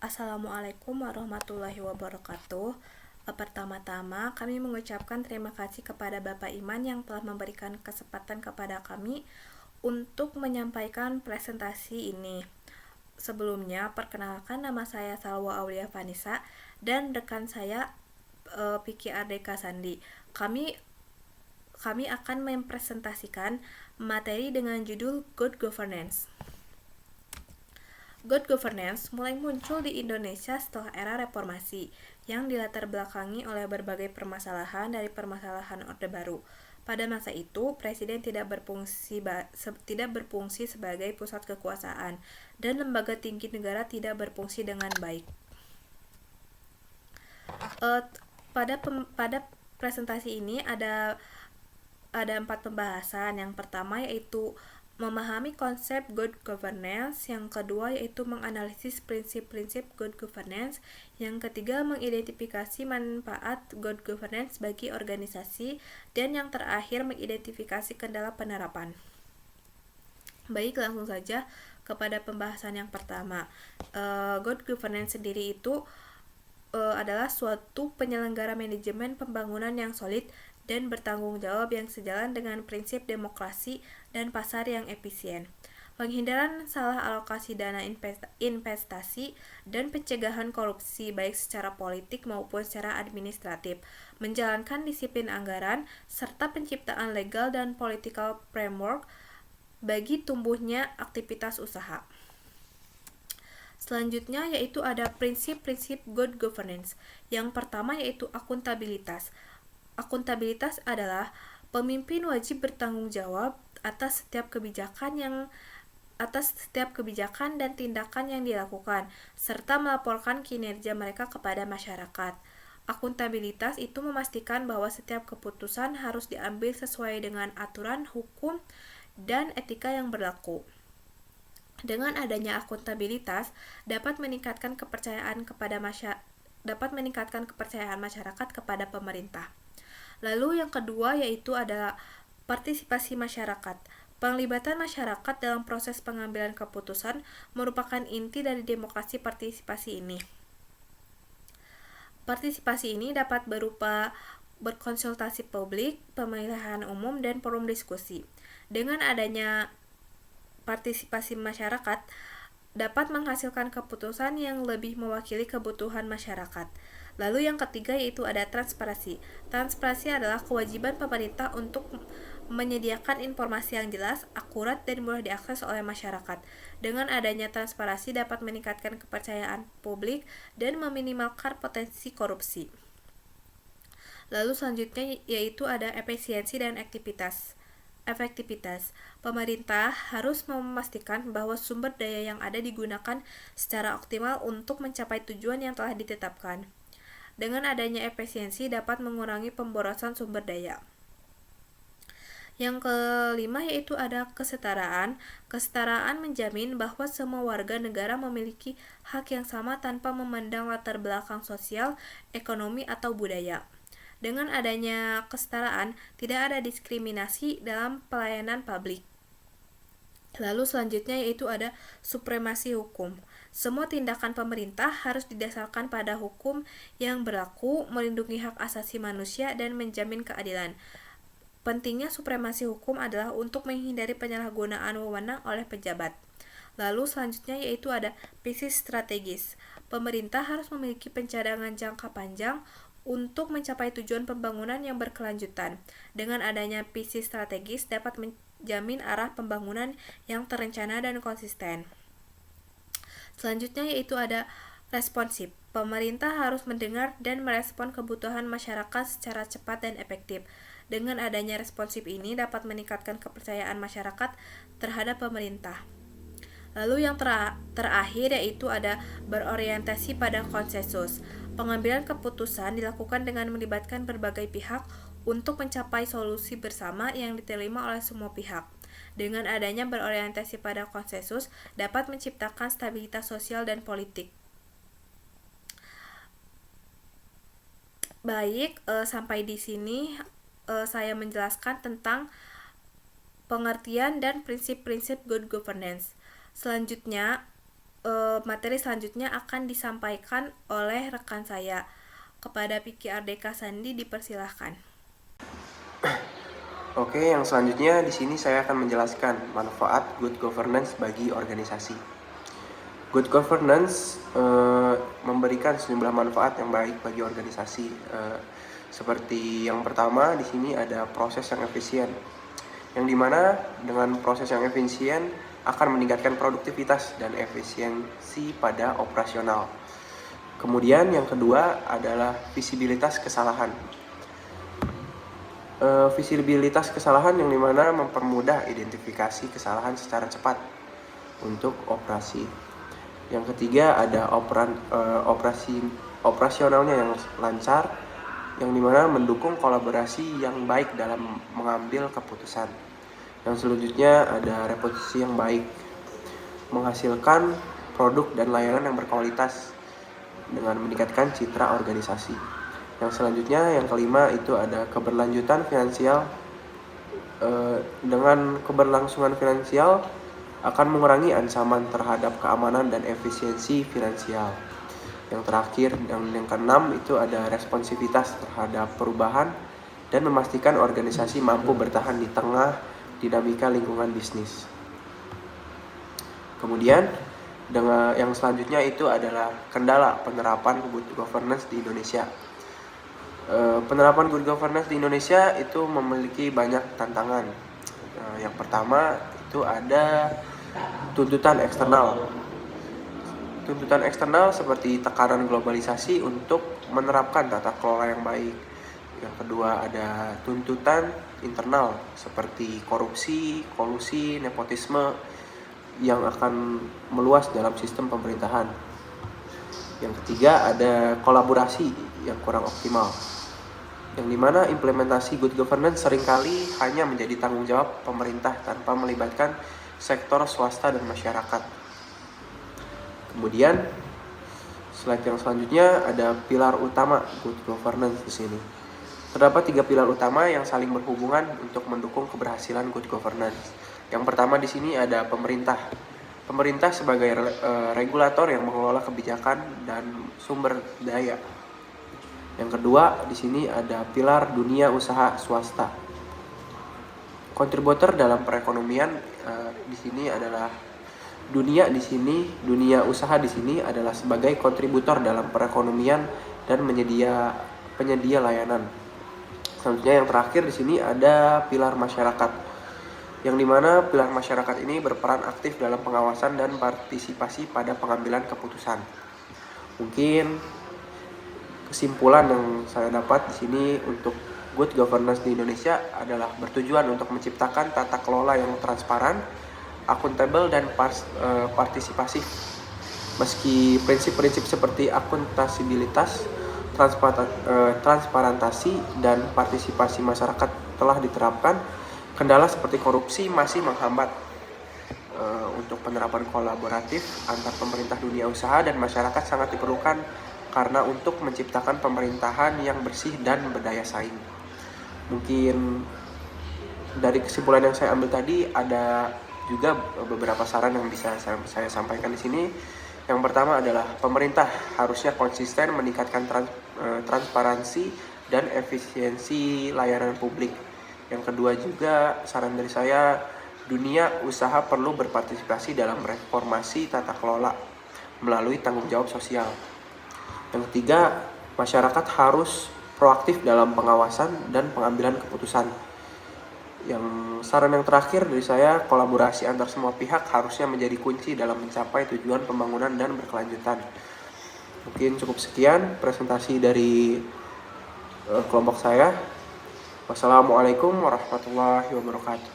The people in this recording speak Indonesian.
Assalamualaikum warahmatullahi wabarakatuh. Pertama-tama, kami mengucapkan terima kasih kepada Bapak Iman yang telah memberikan kesempatan kepada kami untuk menyampaikan presentasi ini. Sebelumnya, perkenalkan nama saya Salwa Aulia Vanessa dan rekan saya Piki Ardeka Sandi. Kami akan mempresentasikan materi dengan judul Good Governance. Good governance mulai muncul di Indonesia setelah era reformasi, yang dilatar belakangi oleh berbagai permasalahan dari permasalahan Orde Baru. Pada masa itu, presiden tidak berfungsi sebagai pusat kekuasaan, dan lembaga tinggi negara tidak berfungsi dengan baik. Pada presentasi ini ada 4 pembahasan. Yang pertama yaitu memahami konsep good governance, yang kedua yaitu menganalisis prinsip-prinsip good governance, yang ketiga mengidentifikasi manfaat good governance bagi organisasi, dan yang terakhir mengidentifikasi kendala penerapan. Baik, langsung saja kepada pembahasan yang pertama. Good governance sendiri itu adalah suatu penyelenggara manajemen pembangunan yang solid dan bertanggung jawab yang sejalan dengan prinsip demokrasi dan pasar yang efisien, penghindaran salah alokasi dana investasi, dan pencegahan korupsi baik secara politik maupun secara administratif, menjalankan disiplin anggaran, serta penciptaan legal dan political framework bagi tumbuhnya aktivitas usaha. Selanjutnya yaitu ada prinsip-prinsip good governance. Yang pertama yaitu akuntabilitas. Akuntabilitas adalah pemimpin wajib bertanggung jawab atas setiap kebijakan dan tindakan yang dilakukan, serta melaporkan kinerja mereka kepada masyarakat. Akuntabilitas itu memastikan bahwa setiap keputusan harus diambil sesuai dengan aturan, hukum, dan etika yang berlaku. Dengan adanya akuntabilitas dapat meningkatkan kepercayaan masyarakat kepada pemerintah. Lalu yang kedua yaitu adalah partisipasi masyarakat. Penglibatan masyarakat dalam proses pengambilan keputusan merupakan inti dari demokrasi partisipasi ini. Partisipasi ini dapat berupa berkonsultasi publik, pemilihan umum, dan forum diskusi. Dengan adanya partisipasi masyarakat dapat menghasilkan keputusan yang lebih mewakili kebutuhan masyarakat. Lalu yang ketiga yaitu ada transparansi. Transparansi adalah kewajiban pemerintah untuk menyediakan informasi yang jelas, akurat, dan mudah diakses oleh masyarakat. Dengan adanya transparansi dapat meningkatkan kepercayaan publik dan meminimalkan potensi korupsi. Lalu selanjutnya yaitu ada efisiensi dan efektivitas. Pemerintah harus memastikan bahwa sumber daya yang ada digunakan secara optimal untuk mencapai tujuan yang telah ditetapkan. Dengan adanya efisiensi dapat mengurangi pemborosan sumber daya. Yang kelima yaitu ada kesetaraan. Kesetaraan menjamin bahwa semua warga negara memiliki hak yang sama tanpa memandang latar belakang sosial, ekonomi, atau budaya. Dengan adanya kesetaraan, tidak ada diskriminasi dalam pelayanan publik. Lalu selanjutnya yaitu ada supremasi hukum. Semua tindakan pemerintah harus didasarkan pada hukum yang berlaku, melindungi hak asasi manusia, dan menjamin keadilan. Pentingnya supremasi hukum adalah untuk menghindari penyalahgunaan wewenang oleh pejabat. Lalu selanjutnya yaitu ada visi strategis. Pemerintah harus memiliki pencadangan jangka panjang untuk mencapai tujuan pembangunan yang berkelanjutan. Dengan adanya visi strategis dapat menjamin arah pembangunan yang terencana dan konsisten. Selanjutnya yaitu ada responsif. Pemerintah harus mendengar dan merespon kebutuhan masyarakat secara cepat dan efektif. Dengan adanya responsif ini dapat meningkatkan kepercayaan masyarakat terhadap pemerintah. Lalu yang terakhir yaitu ada berorientasi pada konsensus. Pengambilan keputusan dilakukan dengan melibatkan berbagai pihak untuk mencapai solusi bersama yang diterima oleh semua pihak. Dengan adanya berorientasi pada konsensus dapat menciptakan stabilitas sosial dan politik. Baik, sampai di sini saya menjelaskan tentang pengertian dan prinsip-prinsip good governance. Selanjutnya, materi selanjutnya akan disampaikan oleh rekan saya. Kepada Piki Ardeka Sandi dipersilahkan. Oke, yang selanjutnya di sini saya akan menjelaskan manfaat good governance bagi organisasi. Good governance memberikan sejumlah manfaat yang baik bagi organisasi. Seperti yang pertama di sini ada proses yang efisien, yang dimana dengan proses yang efisien akan meningkatkan produktivitas dan efisiensi pada operasional. Kemudian yang kedua adalah visibilitas kesalahan. Visibilitas kesalahan yang dimana mempermudah identifikasi kesalahan secara cepat untuk operasi. Yang ketiga ada operasionalnya yang lancar, yang dimana mendukung kolaborasi yang baik dalam mengambil keputusan. Yang selanjutnya ada reputasi yang baik, menghasilkan produk dan layanan yang berkualitas dengan meningkatkan citra organisasi. Yang selanjutnya, yang kelima itu ada keberlanjutan finansial. Dengan keberlangsungan finansial akan mengurangi ancaman terhadap keamanan dan efisiensi finansial. Yang terakhir, yang keenam itu ada responsivitas terhadap perubahan dan memastikan organisasi mampu bertahan di tengah dinamika lingkungan bisnis. Kemudian, dengan yang selanjutnya itu adalah kendala penerapan good governance di Indonesia. Penerapan good governance di Indonesia itu memiliki banyak tantangan. Yang pertama itu ada tuntutan eksternal. Tuntutan eksternal seperti tekanan globalisasi untuk menerapkan tata kelola yang baik. Yang kedua ada tuntutan internal seperti korupsi, kolusi, nepotisme yang akan meluas dalam sistem pemerintahan. Yang ketiga ada kolaborasi yang kurang optimal, yang dimana implementasi good governance seringkali hanya menjadi tanggung jawab pemerintah tanpa melibatkan sektor swasta dan masyarakat. Kemudian slide yang selanjutnya ada pilar utama good governance di sini. Terdapat 3 pilar utama yang saling berhubungan untuk mendukung keberhasilan good governance. Yang pertama di sini ada pemerintah. Pemerintah sebagai regulator yang mengelola kebijakan dan sumber daya. Yang kedua, di sini ada pilar dunia usaha swasta. Kontributor dalam perekonomian di sini adalah dunia usaha di sini adalah sebagai kontributor dalam perekonomian dan penyedia layanan. Selanjutnya yang terakhir di sini ada pilar masyarakat, yang dimana pilar masyarakat ini berperan aktif dalam pengawasan dan partisipasi pada pengambilan keputusan. Mungkin kesimpulan yang saya dapat di sini untuk good governance di Indonesia adalah bertujuan untuk menciptakan tata kelola yang transparan, akuntabel dan partisipasif. Meski prinsip-prinsip seperti akuntabilitas, transparantasi dan partisipasi masyarakat telah diterapkan, kendala seperti korupsi masih menghambat untuk penerapan kolaboratif antar pemerintah, dunia usaha dan masyarakat sangat diperlukan karena untuk menciptakan pemerintahan yang bersih dan berdaya saing. Mungkin dari kesimpulan yang saya ambil tadi ada juga beberapa saran yang bisa saya sampaikan di sini. Yang pertama adalah pemerintah harusnya konsisten meningkatkan transparansi dan efisiensi layanan publik. Yang kedua juga saran dari saya, dunia usaha perlu berpartisipasi dalam reformasi tata kelola melalui tanggung jawab sosial. Yang ketiga, masyarakat harus proaktif dalam pengawasan dan pengambilan keputusan. Yang saran yang terakhir dari saya, kolaborasi antar semua pihak harusnya menjadi kunci dalam mencapai tujuan pembangunan dan berkelanjutan. Mungkin cukup sekian presentasi dari kelompok saya. Wassalamualaikum warahmatullahi wabarakatuh.